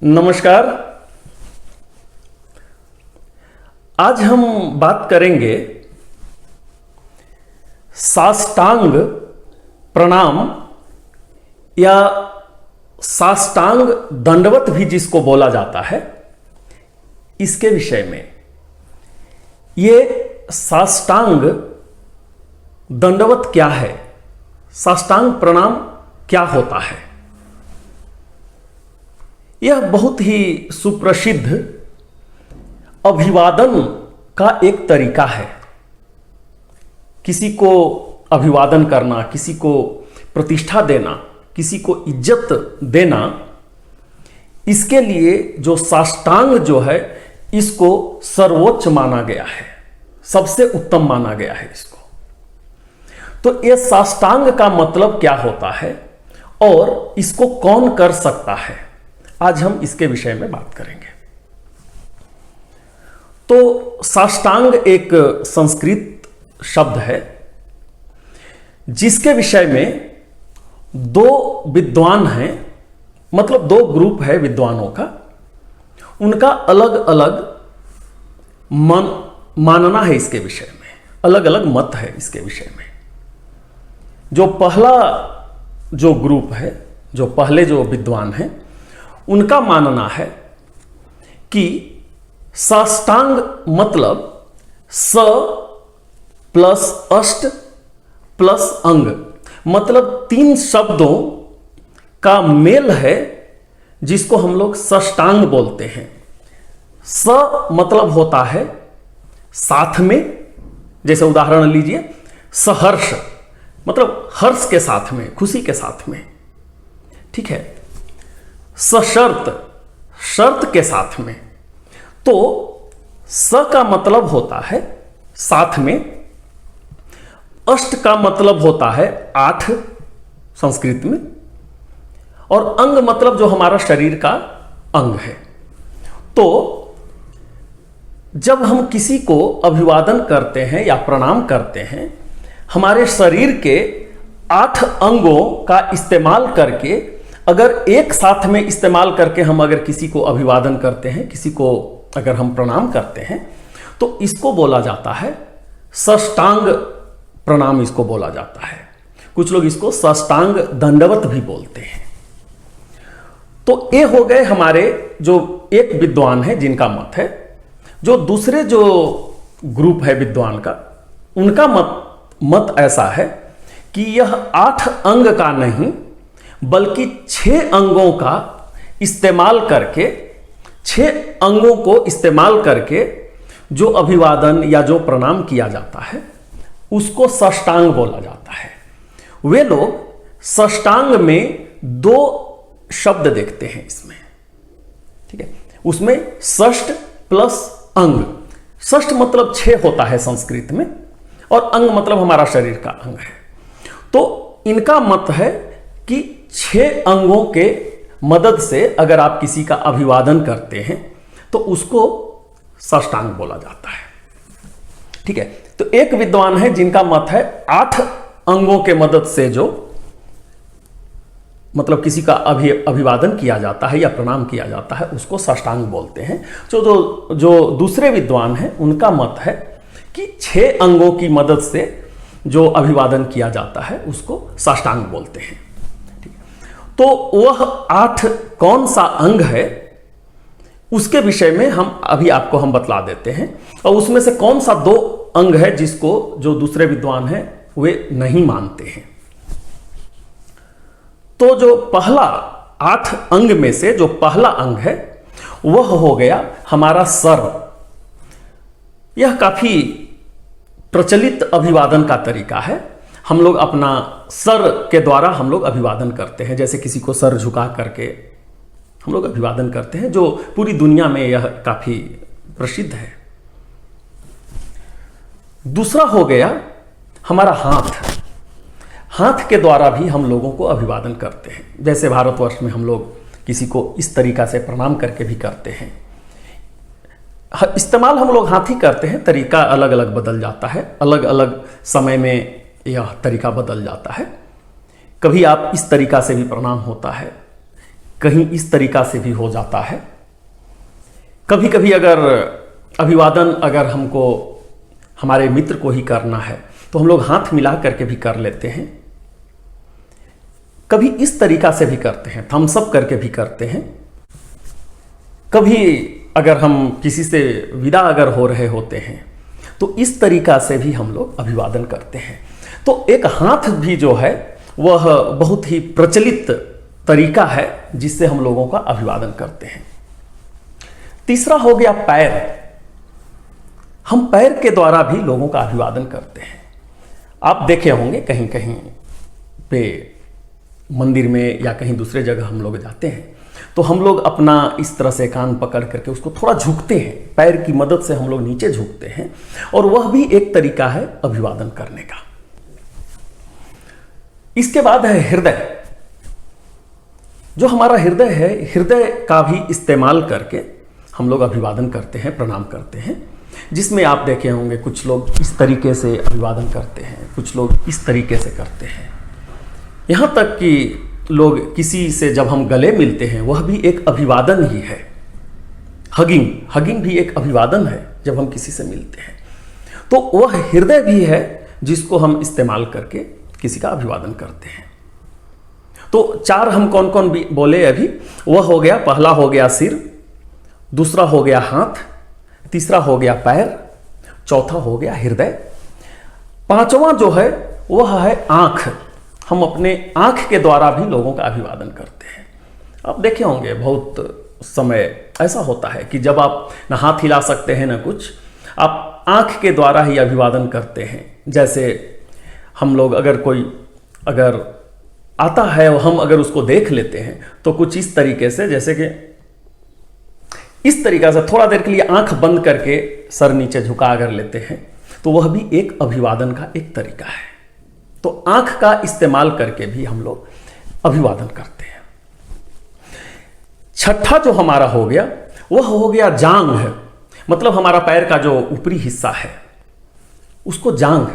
नमस्कार। आज हम बात करेंगे साष्टांग प्रणाम या साष्टांग दंडवत भी जिसको बोला जाता है, इसके विषय में। ये साष्टांग दंडवत क्या है, साष्टांग प्रणाम क्या होता है। यह बहुत ही सुप्रसिद्ध अभिवादन का एक तरीका है। किसी को अभिवादन करना, किसी को प्रतिष्ठा देना, किसी को इज्जत देना, इसके लिए जो साष्टांग जो है इसको सर्वोच्च माना गया है, सबसे उत्तम माना गया है इसको। तो यह साष्टांग का मतलब क्या होता है और इसको कौन कर सकता है, आज हम इसके विषय में बात करेंगे। तो साष्टांग एक संस्कृत शब्द है जिसके विषय में दो विद्वान हैं, मतलब दो ग्रुप है विद्वानों का, उनका अलग अलग मानना है इसके विषय में, अलग अलग मत है इसके विषय में। जो पहला जो ग्रुप है, जो पहले जो विद्वान हैं, उनका मानना है कि साष्टांग मतलब स प्लस अष्ट प्लस अंग, मतलब तीन शब्दों का मेल है जिसको हम लोग साष्टांग बोलते हैं। स मतलब होता है साथ में, जैसे उदाहरण लीजिए सहर्ष, मतलब हर्ष के साथ में, खुशी के साथ में, ठीक है। सशर्त, शर्त के साथ में। तो स का मतलब होता है साथ में, अष्ट का मतलब होता है 8 संस्कृत में, और अंग मतलब जो हमारा शरीर का अंग है। तो जब हम किसी को अभिवादन करते हैं या प्रणाम करते हैं, हमारे शरीर के 8 अंगों का इस्तेमाल करके, अगर एक साथ में इस्तेमाल करके हम अगर किसी को अभिवादन करते हैं, किसी को अगर हम प्रणाम करते हैं, तो इसको बोला जाता है साष्टांग प्रणाम, इसको बोला जाता है। कुछ लोग इसको साष्टांग दंडवत भी बोलते हैं। तो ये हो गए हमारे जो एक विद्वान है जिनका मत है। जो दूसरे जो ग्रुप है विद्वान का, उनका मत ऐसा है कि यह 8 अंग का नहीं बल्कि 6 अंगों का इस्तेमाल करके, 6 अंगों को इस्तेमाल करके जो अभिवादन या जो प्रणाम किया जाता है उसको साष्टांग बोला जाता है। वे लोग साष्टांग में 2 शब्द देखते हैं इसमें, ठीक है। उसमें षष्ठ प्लस अंग, षष्ठ मतलब 6 होता है संस्कृत में, और अंग मतलब हमारा शरीर का अंग है। तो इनका मत है कि 6 अंगों के मदद से अगर आप किसी का अभिवादन करते हैं तो उसको साष्टांग बोला जाता है, ठीक है। तो एक विद्वान है जिनका मत है 8 अंगों के मदद से जो मतलब किसी का अभिवादन किया जाता है या प्रणाम किया जाता है उसको साष्टांग बोलते हैं। जो दूसरे विद्वान हैं उनका मत है कि 6 अंगों की मदद से जो अभिवादन किया जाता है उसको साष्टांग बोलते हैं। तो वह 8 कौन सा अंग है उसके विषय में हम अभी आपको हम बतला देते हैं, और उसमें से कौन सा 2 अंग है जिसको जो दूसरे विद्वान हैं वे नहीं मानते हैं। तो जो पहला 8 अंग में से जो पहला अंग है वह हो गया हमारा सर। यह काफी प्रचलित अभिवादन का तरीका है। हम लोग अपना सर के द्वारा हम लोग अभिवादन करते हैं, जैसे किसी को सर झुका करके हम लोग अभिवादन करते हैं, जो पूरी दुनिया में यह काफी प्रसिद्ध है। दूसरा हो गया हमारा हाथ। हाथ के द्वारा भी हम लोगों को अभिवादन करते हैं, जैसे भारतवर्ष में हम लोग किसी को इस तरीका से प्रणाम करके भी करते हैं। इस्तेमाल हम लोग हाथ ही करते हैं, तरीका अलग अलग बदल जाता है, अलग अलग समय में यह तरीका बदल जाता है। कभी आप इस तरीका से भी प्रणाम होता है, कहीं इस तरीका से भी हो जाता है। कभी कभी अगर अभिवादन अगर हमको हमारे मित्र को ही करना है तो हम लोग हाथ मिला करके भी कर लेते हैं, कभी इस तरीका से भी करते हैं, थम्स अप करके भी करते हैं। कभी अगर हम किसी से विदा अगर हो रहे होते हैं तो इस तरीका से भी हम लोग अभिवादन करते हैं। तो एक हाथ भी जो है वह बहुत ही प्रचलित तरीका है जिससे हम लोगों का अभिवादन करते हैं। तीसरा हो गया पैर। हम पैर के द्वारा भी लोगों का अभिवादन करते हैं। आप देखे होंगे कहीं कहीं पे मंदिर में या कहीं दूसरे जगह हम लोग जाते हैं तो हम लोग अपना इस तरह से कान पकड़ करके उसको थोड़ा झुकते हैं, पैर की मदद से हम लोग नीचे झुकते हैं, और वह भी एक तरीका है अभिवादन करने का। इसके बाद है हृदय। जो हमारा हृदय है, हृदय का भी इस्तेमाल करके हम लोग अभिवादन करते हैं, प्रणाम करते हैं, जिसमें आप देखे होंगे कुछ लोग इस तरीके से अभिवादन करते हैं, कुछ लोग इस तरीके से करते हैं। यहाँ तक कि लोग किसी से जब हम गले मिलते हैं वह भी एक अभिवादन ही है। हगिंग भी एक अभिवादन है जब हम किसी से मिलते हैं। तो वह हृदय भी है जिसको हम इस्तेमाल करके किसी का अभिवादन करते हैं। तो 4 हम कौन कौन भी बोले अभी, वह हो गया, पहला हो गया सिर, दूसरा हो गया हाथ, तीसरा हो गया पैर, चौथा हो गया हृदय, पांचवा जो है वह है आंख। हम अपने आंख के द्वारा भी लोगों का अभिवादन करते हैं। आप देखे होंगे बहुत समय ऐसा होता है कि जब आप ना हाथ हिला सकते हैं ना कुछ, आप आंख के द्वारा ही अभिवादन करते हैं। जैसे हम लोग अगर कोई अगर आता है और हम अगर उसको देख लेते हैं तो कुछ इस तरीके से, जैसे कि इस तरीका से थोड़ा देर के लिए आंख बंद करके सर नीचे झुका अगर लेते हैं तो वह भी एक अभिवादन का एक तरीका है। तो आंख का इस्तेमाल करके भी हम लोग अभिवादन करते हैं। छठा जो हमारा हो गया वह हो गया जांघ है, मतलब हमारा पैर का जो ऊपरी हिस्सा है उसको जांघ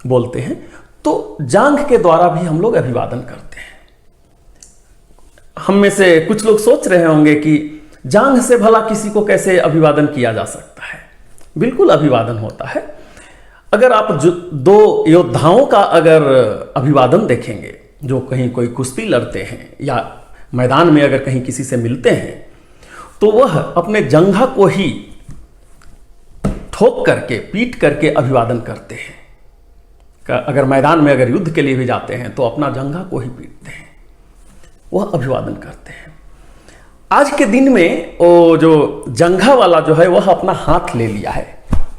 बोलते हैं। तो जांघ के द्वारा भी हम लोग अभिवादन करते हैं। हम में से कुछ लोग सोच रहे होंगे कि जांघ से भला किसी को कैसे अभिवादन किया जा सकता है। बिल्कुल अभिवादन होता है। अगर आप दो योद्धाओं का अगर अभिवादन देखेंगे जो कहीं कोई कुश्ती लड़ते हैं या मैदान में अगर कहीं किसी से मिलते हैं तो वह अपने जंघा को ही ठोक करके पीट करके अभिवादन करते हैं। अगर मैदान में अगर युद्ध के लिए भी जाते हैं तो अपना जंघा को ही पीटते हैं, वह अभिवादन करते हैं। आज के दिन में वो जो जंघा वाला जो है वह अपना हाथ ले लिया है,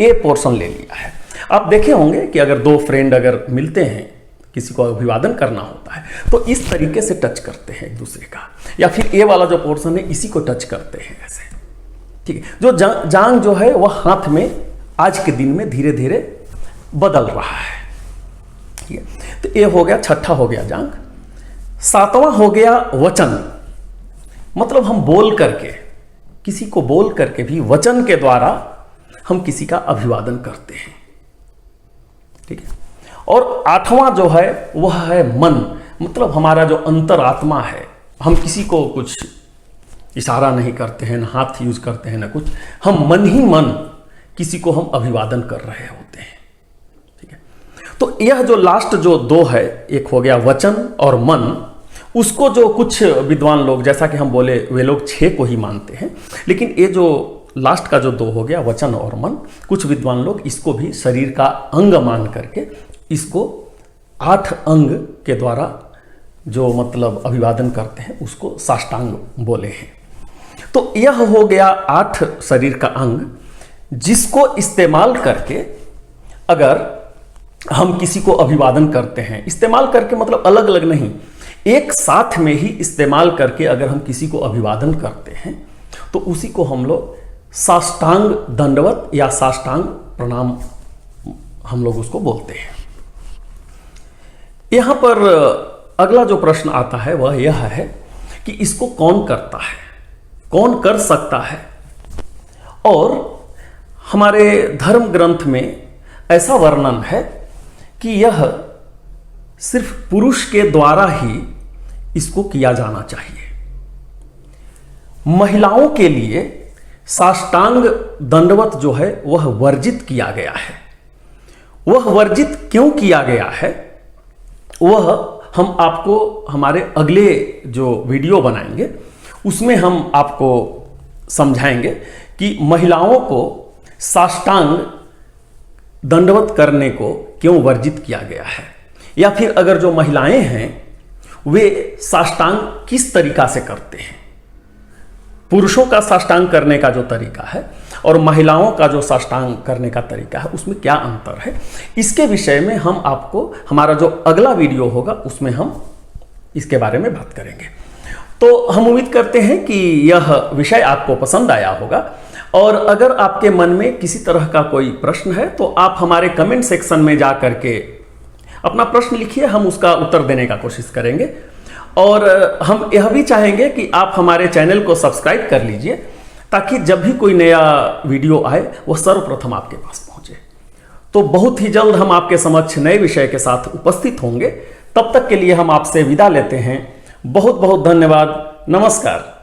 ए पोर्शन ले लिया है। आप देखे होंगे कि अगर 2 फ्रेंड अगर मिलते हैं, किसी को अभिवादन करना होता है तो इस तरीके से टच करते हैं एक दूसरे का, या फिर ए वाला जो पोर्शन है इसी को टच करते हैं ऐसे। ठीक है, जो जांग जो है वह हाथ में आज के दिन में धीरे धीरे बदल रहा है। ठीक है, तो ये हो गया, छठा हो गया जांग। 7वां हो गया वचन, मतलब हम बोल करके, किसी को बोल करके भी वचन के द्वारा हम किसी का अभिवादन करते हैं। ठीक है, और 8वां जो है वह है मन, मतलब हमारा जो अंतरात्मा है। हम किसी को कुछ इशारा नहीं करते हैं, ना हाथ यूज करते हैं, ना कुछ, हम मन ही मन किसी को हम अभिवादन कर रहे होते हैं। ठीक है, तो यह जो लास्ट जो 2 है, एक हो गया वचन और मन, उसको जो कुछ विद्वान लोग, जैसा कि हम बोले, वे लोग 6 को ही मानते हैं, लेकिन ये जो लास्ट का जो 2 हो गया वचन और मन, कुछ विद्वान लोग इसको भी शरीर का अंग मान करके इसको 8 अंग के द्वारा जो मतलब अभिवादन करते हैं उसको साष्टांग बोले हैं। तो यह हो गया 8 शरीर का अंग, जिसको इस्तेमाल करके अगर हम किसी को अभिवादन करते हैं, इस्तेमाल करके मतलब अलग अलग नहीं, एक साथ में ही इस्तेमाल करके अगर हम किसी को अभिवादन करते हैं तो उसी को हम लोग साष्टांग दंडवत या साष्टांग प्रणाम हम लोग उसको बोलते हैं। यहां पर अगला जो प्रश्न आता है वह यह है कि इसको कौन करता है, कौन कर सकता है। और हमारे धर्म ग्रंथ में ऐसा वर्णन है कि यह सिर्फ पुरुष के द्वारा ही इसको किया जाना चाहिए। महिलाओं के लिए साष्टांग दंडवत जो है वह वर्जित किया गया है। वह वर्जित क्यों किया गया है वह हम आपको हमारे अगले जो वीडियो बनाएंगे उसमें हम आपको समझाएंगे कि महिलाओं को साष्टांग दंडवत करने को क्यों वर्जित किया गया है, या फिर अगर जो महिलाएं हैं वे साष्टांग किस तरीका से करते हैं। पुरुषों का साष्टांग करने का जो तरीका है और महिलाओं का जो साष्टांग करने का तरीका है उसमें क्या अंतर है, इसके विषय में हम आपको हमारा जो अगला वीडियो होगा उसमें हम इसके बारे में बात करेंगे। तो हम उम्मीद करते हैं कि यह विषय आपको पसंद आया होगा, और अगर आपके मन में किसी तरह का कोई प्रश्न है तो आप हमारे कमेंट सेक्शन में जा करके अपना प्रश्न लिखिए, हम उसका उत्तर देने का कोशिश करेंगे। और हम यह भी चाहेंगे कि आप हमारे चैनल को सब्सक्राइब कर लीजिए ताकि जब भी कोई नया वीडियो आए वो सर्वप्रथम आपके पास पहुंचे। तो बहुत ही जल्द हम आपके समक्ष नए विषय के साथ उपस्थित होंगे। तब तक के लिए हम आपसे विदा लेते हैं। बहुत बहुत धन्यवाद। नमस्कार।